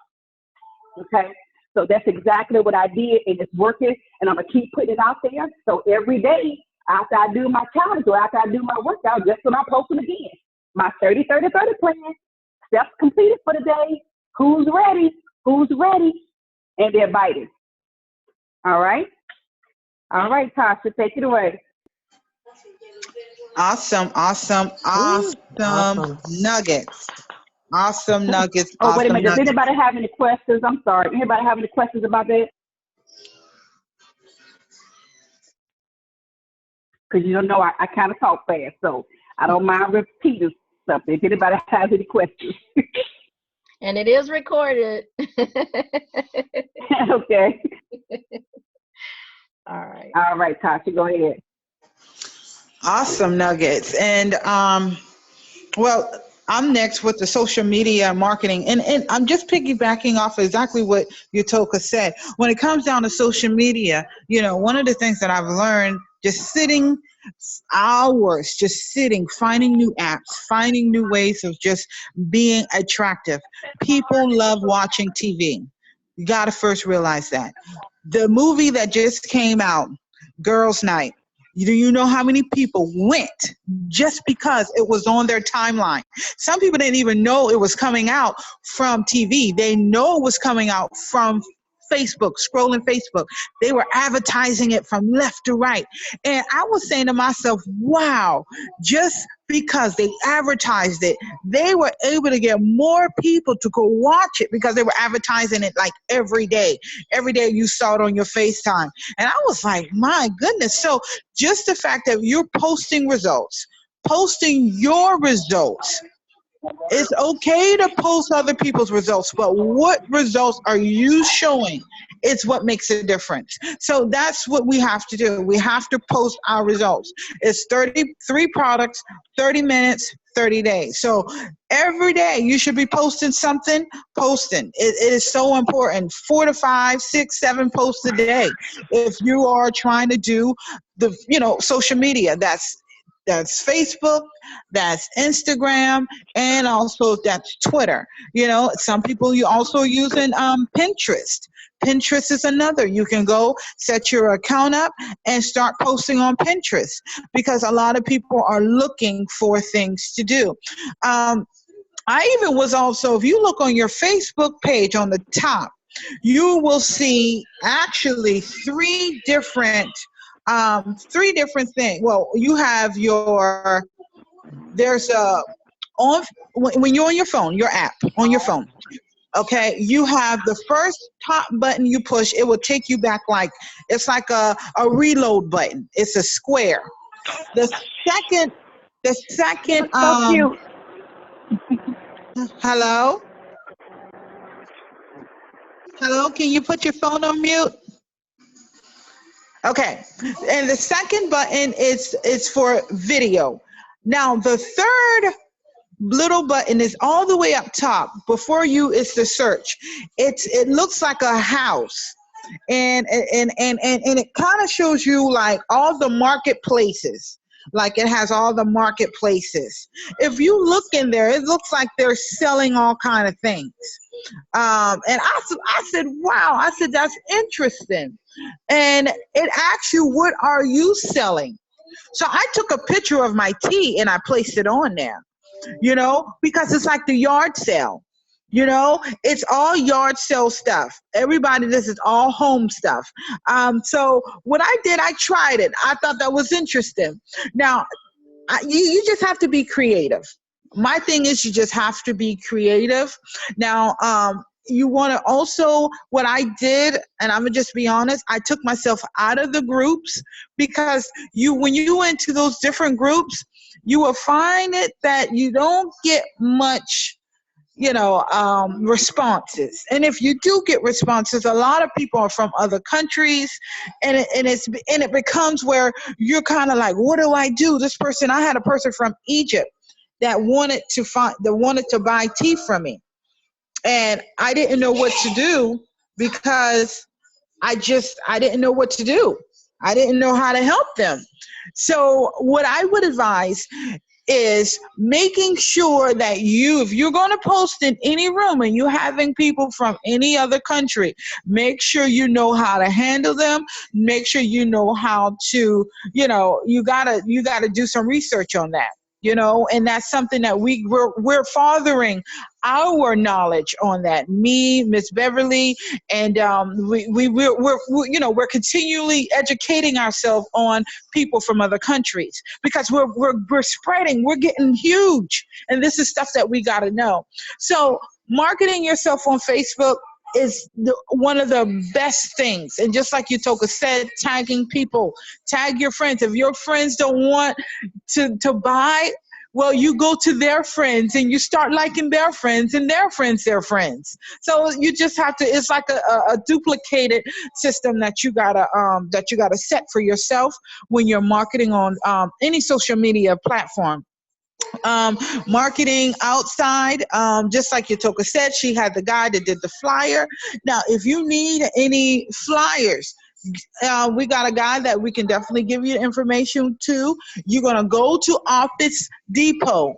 okay? So that's exactly what I did, and it's working, and I'm going to keep putting it out there. So every day, after I do my challenge or after I do my workout, just when I post it again, my 30-30-30 plan, steps completed for the day, who's ready, and they're biting. All right, Tasha, take it away. Awesome nuggets. Awesome nuggets. Oh, wait a minute. Does anybody have any questions? I'm sorry. Anybody have any questions about that? Because you don't know, I kind of talk fast, so I don't mind repeating something. If anybody has any questions. And it is recorded. Okay. All right. All right, Tasha, go ahead. Awesome nuggets. And well, I'm next with the social media marketing. And I'm just piggybacking off exactly what Utoka said. When it comes down to social media, one of the things that I've learned just sitting hours, just sitting, finding new apps, finding new ways of just being attractive. People love watching TV. You got to first realize that. The movie that just came out, Girls Night, do you know how many people went just because it was on their timeline? Some people didn't even know it was coming out from TV. They know it was coming out from Facebook, scrolling Facebook. They were advertising it from left to right. And I was saying to myself, wow, just because they advertised it, they were able to get more people to go watch it because they were advertising it like every day. Every day you saw it on your FaceTime. And I was like, my goodness. So just the fact that you're posting results, posting your results, it's okay to post other people's results, but what results are you showing? It's what makes a difference. So that's what we have to do. We have to post our results. It's 33 products, 30 minutes, 30 days. So every day you should be posting something, posting. It is so important. 4 to 5, 6, 7 posts a day. If you are trying to do the, social media, that's Facebook, that's Instagram, and also that's Twitter. Some people you also using Pinterest. Pinterest is another. You can go set your account up and start posting on Pinterest because a lot of people are looking for things to do. I even was also, if you look on your Facebook page on the top, you will see actually three different things. Well, you have when you're on your phone, your app on your phone, okay, you have the first top button you push, it will take you back it's like a reload button. It's a square. The second, So cute. Hello, can you put your phone on mute? Okay, and the second button is for video. Now the third little button is all the way up top. Before you is the search. It looks like a house, and it kind of shows you like all the marketplaces. Like it has all the marketplaces. If you look in there, it looks like they're selling all kind of things. And I said, wow, I said, that's interesting. And it asks you, what are you selling? So I took a picture of my tea and I placed it on there, because it's like the yard sale. It's all yard sale stuff. This is all home stuff. So what I did, I tried it. I thought that was interesting. Now, you just have to be creative. My thing is you just have to be creative. Now, you want to also, what I did, and I'm going to just be honest, I took myself out of the groups because when you went to those different groups, you will find it that you don't get much responses. And if you do get responses, a lot of people are from other countries, and it becomes where you're kind of like, what do I do? I had a person from Egypt that wanted to buy tea from me, and I didn't know what to do because I didn't know what to do. I didn't know how to help them. So what I would advise is making sure that if you're going to post in any room and you're having people from any other country, make sure you know how to handle them. Make sure you know how to, you gotta do some research on that. And that's something that we're fathering our knowledge on that. Me, Miss Beverly, and we're continually educating ourselves on people from other countries because we're spreading, we're getting huge, and this is stuff that we got to know. So marketing yourself on Facebook is one of the best things. And just like Utoka said, tagging people, tag your friends. If your friends don't want to buy, well, you go to their friends and you start liking their friends and their friends. So you just have to, it's like a duplicated system that you gotta set for yourself when you're marketing on any social media platform. marketing outside. Just like Yatoka said, she had the guy that did the flyer. Now, if you need any flyers, we got a guy that we can definitely give you information to. You're gonna go to Office Depot,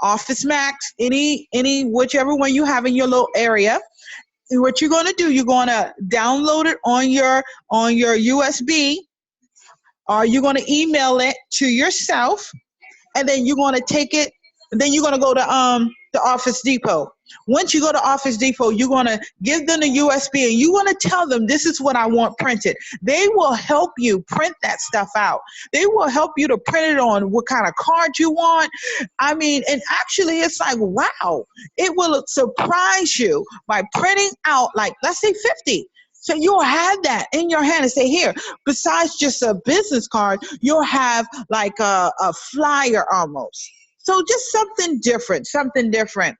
Office Max, any whichever one you have in your little area. What you're gonna do, you're gonna download it on your USB, or you're gonna email it to yourself, and then you're going to take it. Then you're going to go to the Office Depot. Once you go to Office Depot, you're going to give them the USB, and you want to tell them this is what I want printed. They will help you print that stuff out. They will help you to print it on what kind of card you want. I mean, and actually it's like, wow, it will surprise you by printing out, like, let's say 50. So you'll have that in your hand and say, here, besides just a business card, you'll have like a flyer almost. So just something different, something different.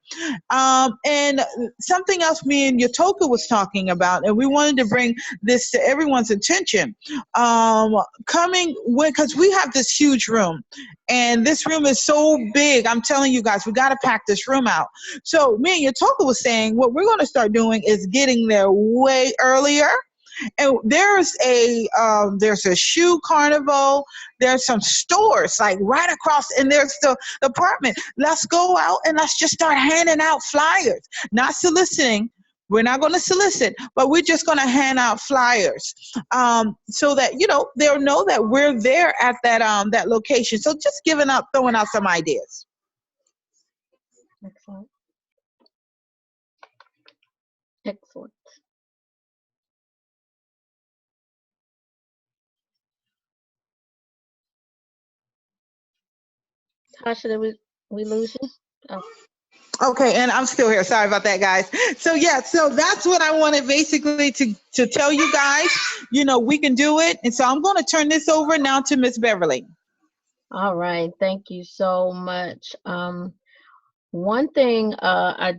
And something else me and Yatoka was talking about, and we wanted to bring this to everyone's attention. Because we have this huge room, and this room is so big. I'm telling you guys, we got to pack this room out. So me and Yatoka was saying what we're going to start doing is getting there way earlier. And there's a shoe carnival. There's some stores like right across, and there's the apartment. Let's go out and let's just start handing out flyers, not soliciting. We're not going to solicit, but we're just going to hand out flyers, so that they'll know that we're there at that location. So just throwing out some ideas. Excellent. Excellent. Tasha, did we lose you? Oh. Okay, and I'm still here. Sorry about that, guys. So yeah, so that's what I wanted basically to tell you guys. We can do it. And so I'm going to turn this over now to Miss Beverly. All right. Thank you so much. One thing I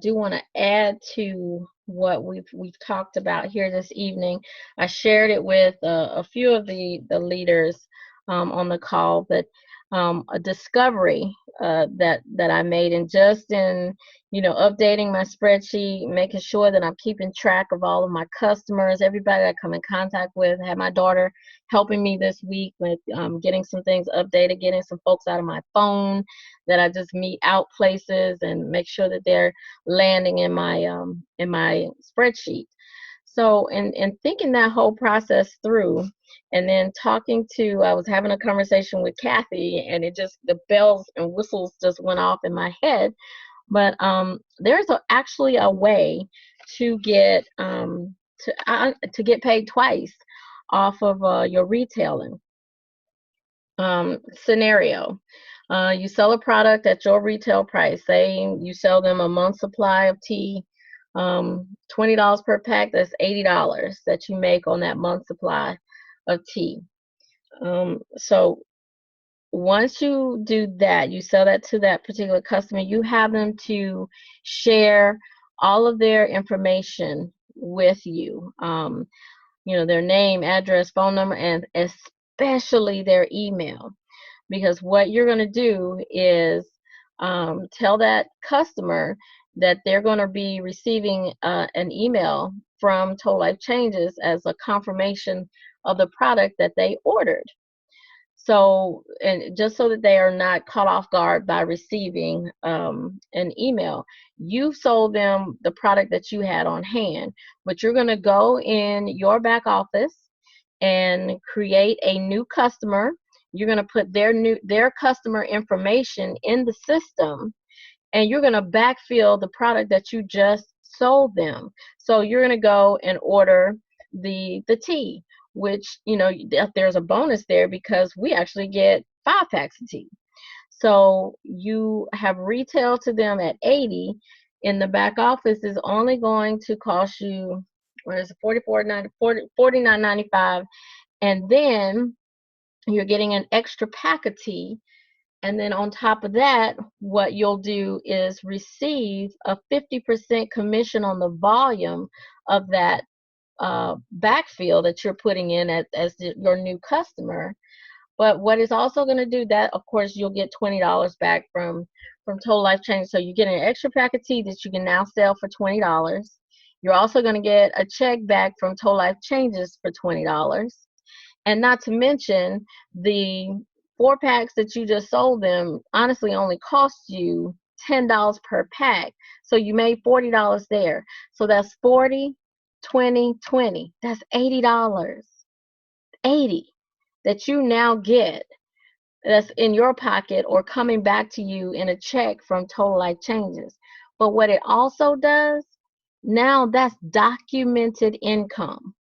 do want to add to what we've talked about here this evening. I shared it with a few of the leaders on the call, but a discovery that I made, and just in updating my spreadsheet, making sure that I'm keeping track of all of my customers, everybody that I come in contact with. I had my daughter helping me this week with getting some things updated, getting some folks out of my phone that I just meet out places and make sure that they're landing in my spreadsheet. So in thinking that whole process through, and then I was having a conversation with Kathy, and the bells and whistles just went off in my head. But there's actually a way to get paid twice off of your retailing scenario. You sell a product at your retail price. Say you sell them a month's supply of tea, $20 per pack. That's $80 that you make on that month's supply of tea. So once you do that, you sell that to that particular customer, you have them to share all of their information with you. Their name, address, phone number, and especially their email. Because what you're going to do is tell that customer that they're going to be receiving an email from Total Life Changes as a confirmation of the product that they ordered. So, and just so that they are not caught off guard by receiving an email, you've sold them the product that you had on hand, but you're going to go in your back office and create a new customer. You're going to put their customer information in the system, and you're going to backfill the product that you just sold them. So you're going to go and order the tea, which there's a bonus there because we actually get 5 packs of tea. So you have retail to them at $80. In the back office is only going to cost you $49.95, and then you're getting an extra pack of tea. And then on top of that, what you'll do is receive a 50% commission on the volume of that backfill that you're putting in as your new customer. But what it's also going to do, that of course you'll get $20 back from Total Life Change. So you get an extra pack of tea that you can now sell for $20. You're also going to get a check back from Total Life Changes for $20. And not to mention, the 4 packs that you just sold them honestly only cost you $10 per pack. So you made $40 there. So that's 40, 20, 20. That's $80. 80 that you now get, that's in your pocket or coming back to you in a check from Total Life Changes. But what it also does, now that's documented income.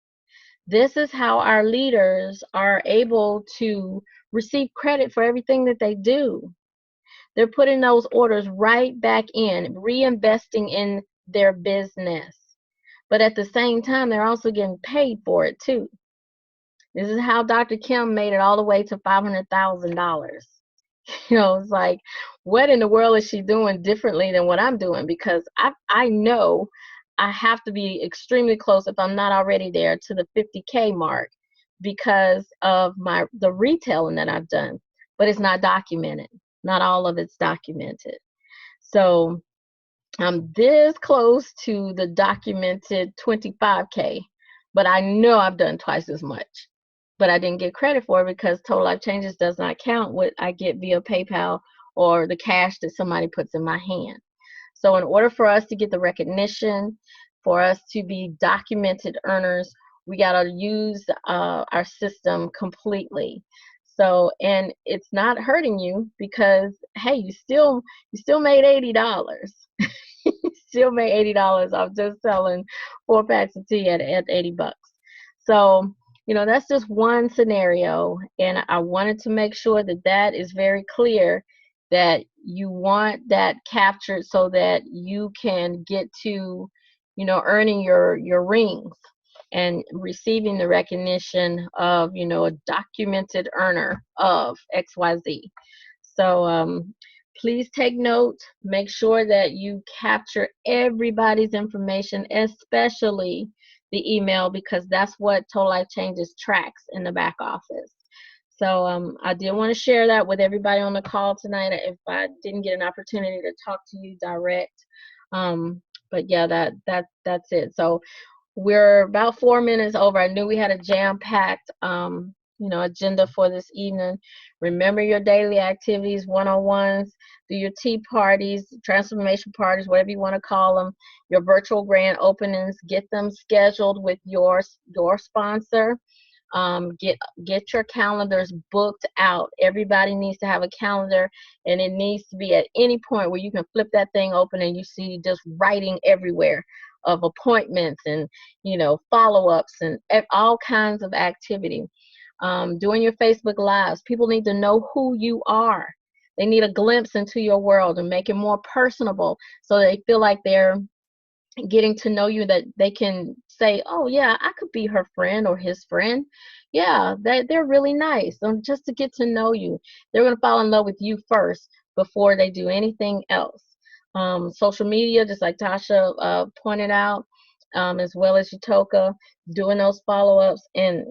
This is how our leaders are able to receive credit for everything that they do. They're putting those orders right back in, reinvesting in their business. But at the same time, they're also getting paid for it too. This is how Dr. Kim made it all the way to $500,000. It's like, what in the world is she doing differently than what I'm doing? Because I know I have to be extremely close, if I'm not already there, to the 50K mark because of the retailing that I've done. But it's not documented. Not all of it's documented. So I'm this close to the documented 25K, but I know I've done twice as much. But I didn't get credit for it because Total Life Changes does not count what I get via PayPal or the cash that somebody puts in my hand. So in order for us to get the recognition, for us to be documented earners, we got to use our system completely. So, and it's not hurting you because, hey, you still made $80. You still made $80 off just selling 4 packs of tea at $80. So, that's just one scenario, and I wanted to make sure that is very clear, that you want that captured so that you can get to, earning your rings and receiving the recognition of, a documented earner of XYZ. So please take note. Make sure that you capture everybody's information, especially the email, because that's what Total Life Changes tracks in the back office. So I did want to share that with everybody on the call tonight if I didn't get an opportunity to talk to you direct. But yeah, that's it. So we're about 4 minutes over. I knew we had a jam-packed agenda for this evening. Remember your daily activities, one-on-ones, do your tea parties, transformation parties, whatever you want to call them, your virtual grand openings, get them scheduled with your sponsor. Get your calendars booked out. Everybody needs to have a calendar, and it needs to be at any point where you can flip that thing open and you see just writing everywhere of appointments and follow-ups and all kinds of activity. Doing your Facebook Lives. People need to know who you are. They need a glimpse into your world and make it more personable so they feel like they're getting to know you, that they can say, oh yeah, I could be her friend or his friend. Yeah, they're really nice. Just to get to know you. They're going to fall in love with you first before they do anything else. Social media, just like Tasha pointed out, as well as Utoka, doing those follow-ups and,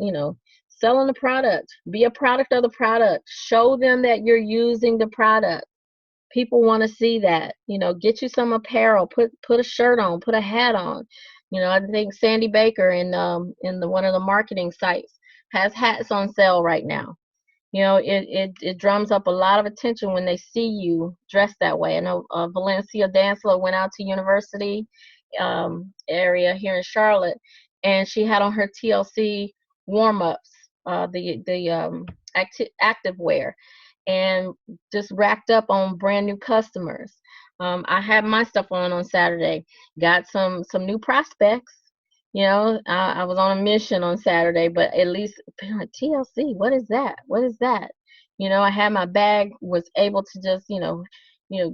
selling the product. Be a product of the product. Show them that you're using the product. People want to see that. Get you some apparel. Put a shirt on. Put a hat on. I think Sandy Baker in one of the marketing sites has hats on sale right now. It drums up a lot of attention when they see you dressed that way. I know Valencia Dansler went out to University area here in Charlotte, and she had on her TLC warm-ups, the active wear, and just racked up on brand new customers. I had my stuff on Saturday. Got some new prospects. I was on a mission on Saturday, but at least like, TLC, what is that? What is that? I had my bag, was able to just,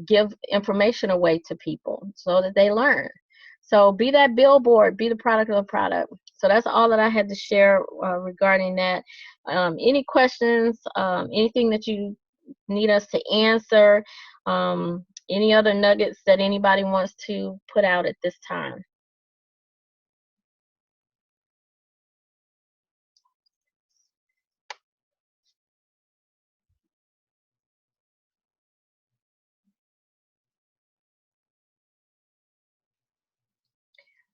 give information away to people so that they learn. So be that billboard, be the product of the product. So that's all that I had to share regarding that. Any questions, anything that you need us to answer, any other nuggets that anybody wants to put out at this time?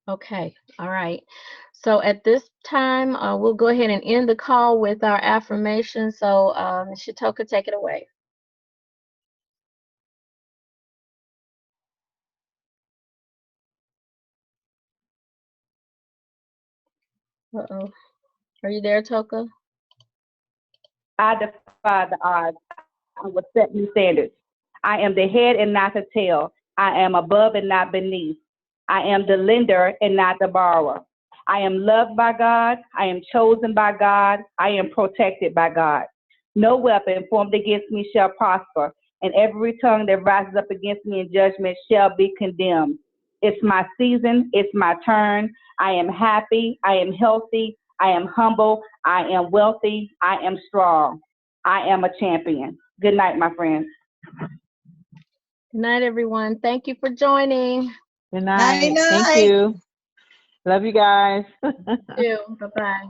Okay, all right. So at this time, we'll go ahead and end the call with our affirmation. So, Ms. Shatoka, take it away. Uh-oh. Are you there, Toka? I defy the odds. I will set new standards. I am the head and not the tail. I am above and not beneath. I am the lender and not the borrower. I am loved by God. I am chosen by God. I am protected by God. No weapon formed against me shall prosper, and every tongue that rises up against me in judgment shall be condemned. It's my season. It's my turn. I am happy. I am healthy. I am humble. I am wealthy. I am strong. I am a champion. Good night, my friends. Good night, everyone. Thank you for joining. Good Night, night. Thank night. you. Love you guys. You too. Bye-bye.